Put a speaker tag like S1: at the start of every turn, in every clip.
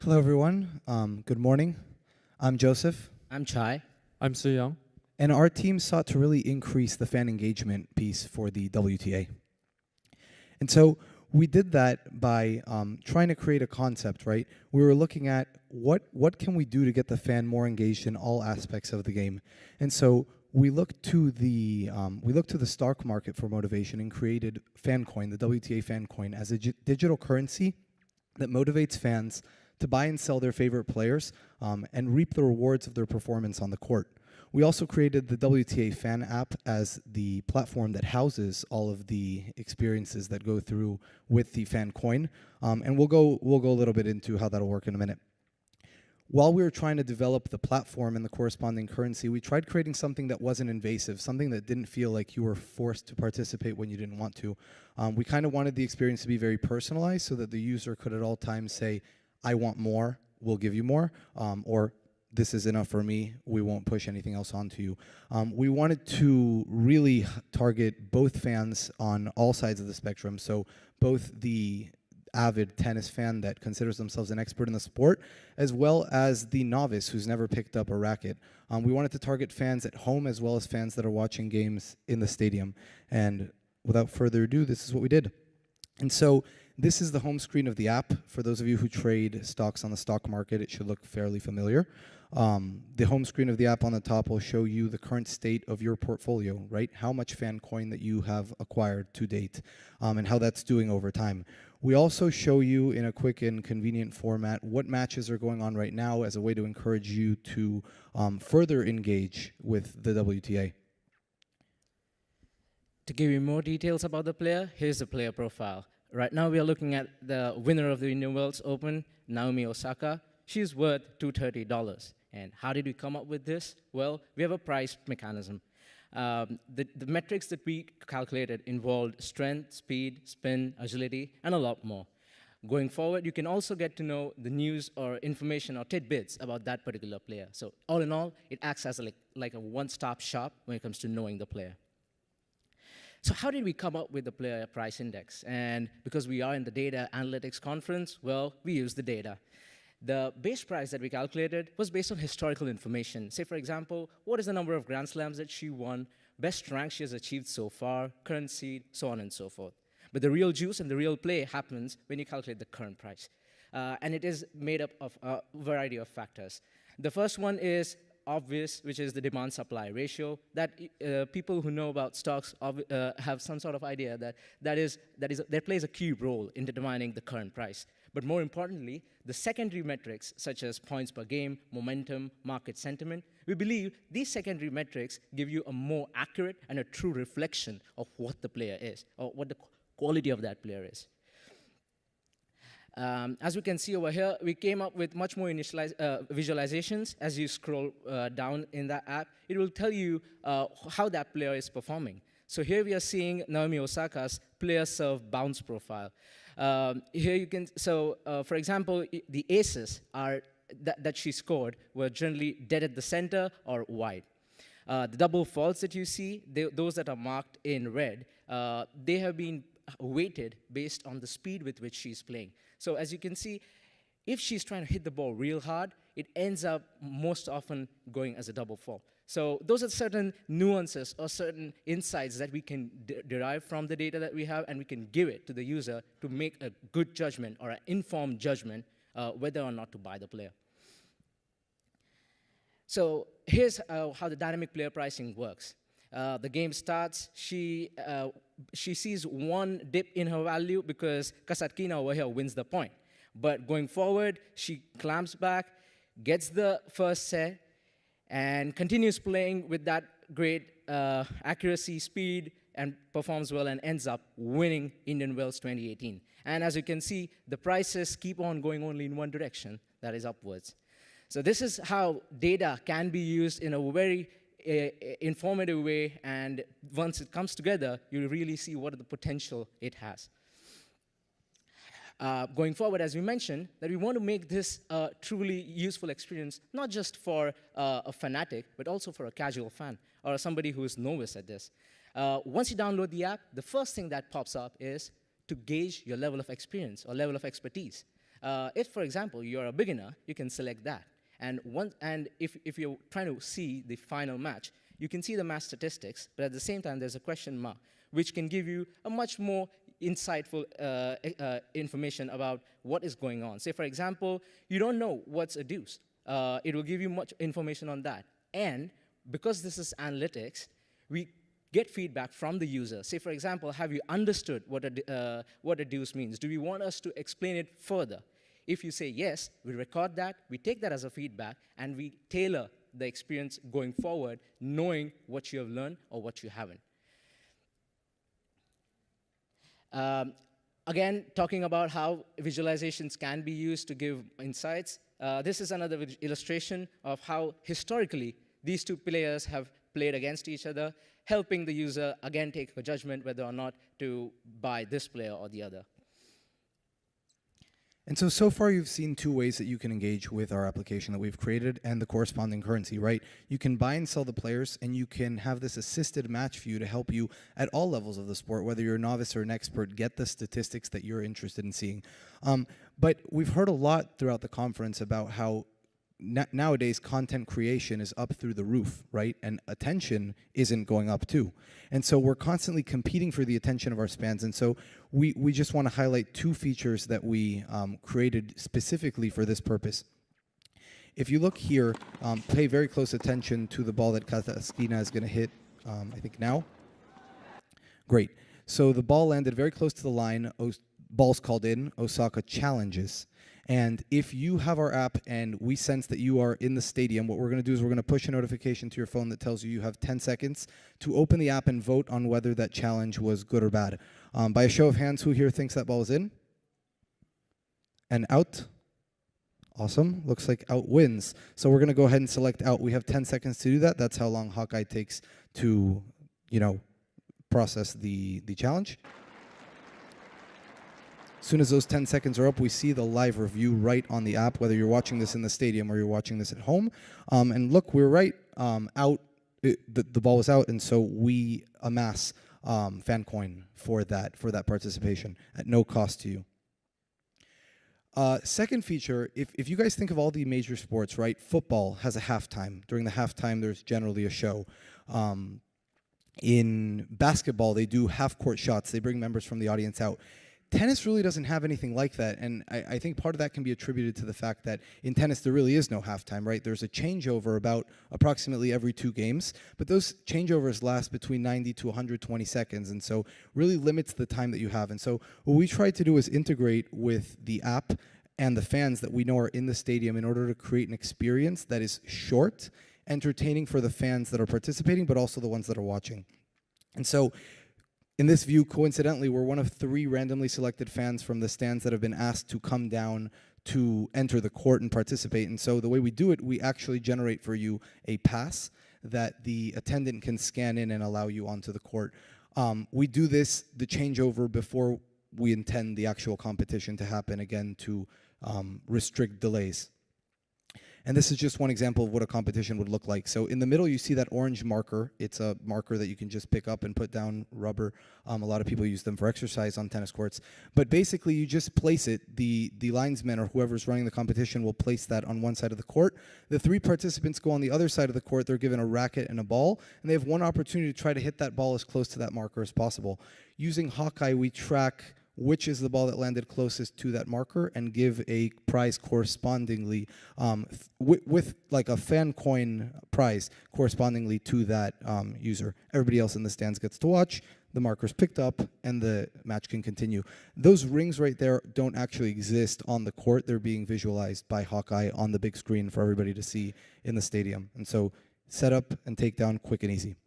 S1: Hello, everyone. Good morning. I'm Joseph,
S2: I'm Chai.
S3: I'm Yong.
S1: and our team sought to really increase the fan engagement piece for the WTA. And so we did that by trying to create a concept, right? We were looking at what can we do to get the fan more engaged in all aspects of the game. And so we looked to the stock market for motivation and created FanCoin, the WTA FanCoin, as a digital currency that motivates fans to buy and sell their favorite players and reap the rewards of their performance on the court. We also created the WTA fan app as the platform that houses all of the experiences that go through with the fan coin, and we'll go a little bit into how that'll work in a minute. While we were trying to develop the platform and the corresponding currency, we tried creating something that wasn't invasive, something that didn't feel like you were forced to participate when you didn't want to. We kind of wanted the experience to be very personalized so that the user could at all times say, I want more, we'll give you more, or this is enough for me, we won't push anything else onto you. We wanted to really target both fans on all sides of the spectrum, so both the avid tennis fan that considers themselves an expert in the sport, as well as the novice who's never picked up a racket. We wanted to target fans at home as well as fans that are watching games in the stadium. And without further ado, this is what we did. And so this is the home screen of the app. For those of you who trade stocks on the stock market, it should look fairly familiar. The home screen of the app on the top will show you the current state of your portfolio, right? How much fan coin that you have acquired to date, and how that's doing over time. We also show you in a quick and convenient format what matches are going on right now as a way to encourage you to further engage with the WTA.
S2: To give you more details about the player, here's the player profile. Right now we are looking at the winner of the Indian Wells Open, Naomi Osaka. She's worth $230. And how did we come up with this? Well, we have a price mechanism. The metrics that we calculated involved strength, speed, spin, agility, and a lot more. Going forward, you can also get to know the news or information or tidbits about that particular player. So all in all, it acts as like a one-stop shop when it comes to knowing the player. So how did we come up with the player price index? And because we are in the data analytics conference, well, we use the data. The base price that we calculated was based on historical information. Say, for example, what is the number of Grand Slams that she won, best rank she has achieved so far, current seed, so on and so forth. But the real juice and the real play happens when you calculate the current price. And it is made up of a variety of factors. The first one is obvious, which is the demand-supply ratio, that people who know about stocks have some sort of idea that plays a key role in determining the current price. But more importantly, the secondary metrics, such as points per game, momentum, market sentiment, we believe these secondary metrics give you a more accurate and a true reflection of what the player is, or what the quality of that player is. As we can see over here, we came up with much more visualizations. As you scroll down in that app, it will tell you how that player is performing. So here we are seeing Naomi Osaka's player serve bounce profile. Here you can, for example, the aces that she scored were generally dead at the center or wide. The double faults that you see, those that are marked in red, they have been weighted based on the speed with which she's playing. So as you can see, if she's trying to hit the ball real hard, it ends up most often going as a double fault. So those are certain nuances or certain insights that we can derive from the data that we have, and we can give it to the user to make a good judgment or an informed judgment whether or not to buy the player. So here's how the dynamic player pricing works. The game starts, she sees one dip in her value because Kasatkina over here wins the point. But going forward, she clamps back, gets the first set, and continues playing with that great accuracy, speed, and performs well and ends up winning Indian Wells 2018. And as you can see, the prices keep on going only in one direction, that is upwards. So this is how data can be used in a very informative way, and once it comes together, you really see what the potential it has. Going forward, as we mentioned, that we want to make this a truly useful experience, not just for a fanatic, but also for a casual fan or somebody who is novice at this. Once you download the app, the first thing that pops up is to gauge your level of experience or level of expertise. If, for example, you're a beginner, you can select that. And if you're trying to see the final match, you can see the match statistics, but at the same time, there's a question mark, which can give you a much more insightful information about what is going on. Say, for example, you don't know what's a deuce. It will give you much information on that. And because this is analytics, we get feedback from the user. Say, for example, have you understood what a deuce means? Do we want us to explain it further? If you say yes, we record that, we take that as a feedback, and we tailor the experience going forward, knowing what you have learned or what you haven't. Again, talking about how visualizations can be used to give insights, this is another illustration of how historically these two players have played against each other, helping the user, again, take a judgment whether or not to buy this player or the other.
S1: And so far you've seen two ways that you can engage with our application that we've created and the corresponding currency, right? You can buy and sell the players, and you can have this assisted match view to help you at all levels of the sport, whether you're a novice or an expert, get the statistics that you're interested in seeing. But we've heard a lot throughout the conference about how nowadays content creation is up through the roof, right? And attention isn't going up too. And so we're constantly competing for the attention of our fans. And so we just want to highlight two features that we created specifically for this purpose. If you look here, pay very close attention to the ball that Kataskina is going to hit, I think now. Great. So the ball landed very close to the line. Ball's called in. Osaka challenges. And if you have our app and we sense that you are in the stadium, what we're going to do is we're going to push a notification to your phone that tells you have 10 seconds to open the app and vote on whether that challenge was good or bad. By a show of hands, who here thinks that ball is in? And out? Awesome. Looks like out wins. So we're going to go ahead and select out. We have 10 seconds to do that. That's how long Hawkeye takes to, process the challenge. As soon as those 10 seconds are up, we see the live review right on the app, whether you're watching this in the stadium or you're watching this at home. And look, we're right out. The ball was out, and so we amass fan coin for that participation at no cost to you. Second feature, if you guys think of all the major sports, right? Football has a halftime. During the halftime, there's generally a show. In basketball, they do half-court shots. They bring members from the audience out. Tennis really doesn't have anything like that, and I think part of that can be attributed to the fact that in tennis there really is no halftime, right? There's a changeover about approximately every 2 games, but those changeovers last between 90 to 120 seconds, and so really limits the time that you have. And so what we tried to do is integrate with the app and the fans that we know are in the stadium in order to create an experience that is short, entertaining for the fans that are participating, but also the ones that are watching. And so in this view, coincidentally, we're one of 3 randomly selected fans from the stands that have been asked to come down to enter the court and participate. And so the way we do it, we actually generate for you a pass that the attendant can scan in and allow you onto the court. We do this, the changeover, before we intend the actual competition to happen, again, to restrict delays. And this is just one example of what a competition would look like. So in the middle, you see that orange marker. It's a marker that you can just pick up and put down rubber. A lot of people use them for exercise on tennis courts. But basically, you just place it. The linesman or whoever's running the competition will place that on one side of the court. The 3 participants go on the other side of the court. They're given a racket and a ball, and they have one opportunity to try to hit that ball as close to that marker as possible. Using Hawkeye, we track which is the ball that landed closest to that marker and give a prize correspondingly with like a fan coin prize correspondingly to that user. Everybody else in the stands gets to watch, the marker's picked up, and the match can continue. Those rings right there don't actually exist on the court. They're being visualized by Hawkeye on the big screen for everybody to see in the stadium. And so set up and take down, quick and easy.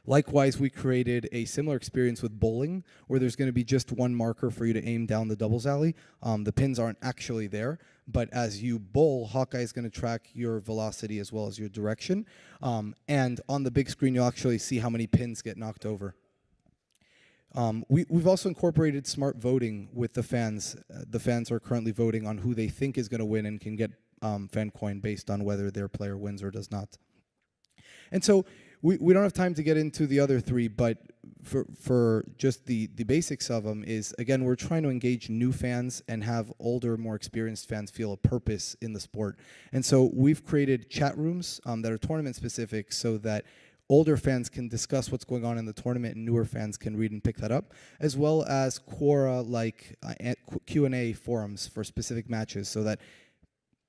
S1: Likewise, we created a similar experience with bowling, where there's going to be just one marker for you to aim down the doubles alley. The pins aren't actually there, but as you bowl, Hawkeye is going to track your velocity as well as your direction. And on the big screen, you'll actually see how many pins get knocked over. We've also incorporated smart voting with the fans. The fans are currently voting on who they think is going to win and can get fan coin based on whether their player wins or does not. And so we don't have time to get into the other three, but for just the basics of them is, again, we're trying to engage new fans and have older, more experienced fans feel a purpose in the sport. And so we've created chat rooms that are tournament specific so that older fans can discuss what's going on in the tournament and newer fans can read and pick that up, as well as Quora like Q&A forums for specific matches so that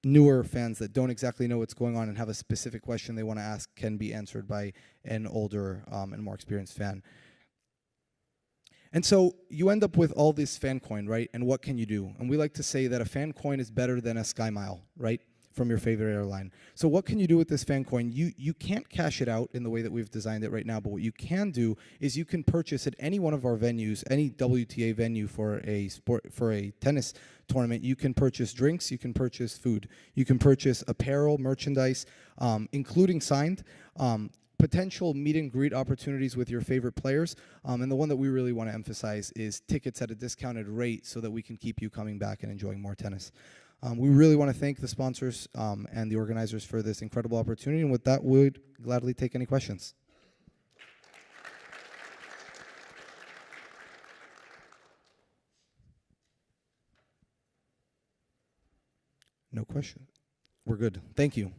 S1: newer fans that don't exactly know what's going on and have a specific question they want to ask can be answered by an older and more experienced fan. And so you end up with all this fan coin, right? And what can you do? And we like to say that a fan coin is better than a Sky Mile, right? From your favorite airline. So what can you do with this fan coin? You can't cash it out in the way that we've designed it right now, but what you can do is you can purchase at any one of our venues, any WTA venue for a tennis tournament. You can purchase drinks, you can purchase food, you can purchase apparel, merchandise, including signed, potential meet and greet opportunities with your favorite players, and the one that we really want to emphasize is tickets at a discounted rate so that we can keep you coming back and enjoying more tennis. We really want to thank the sponsors and the organizers for this incredible opportunity, and with that, we'd gladly take any questions. No question. We're good. Thank you.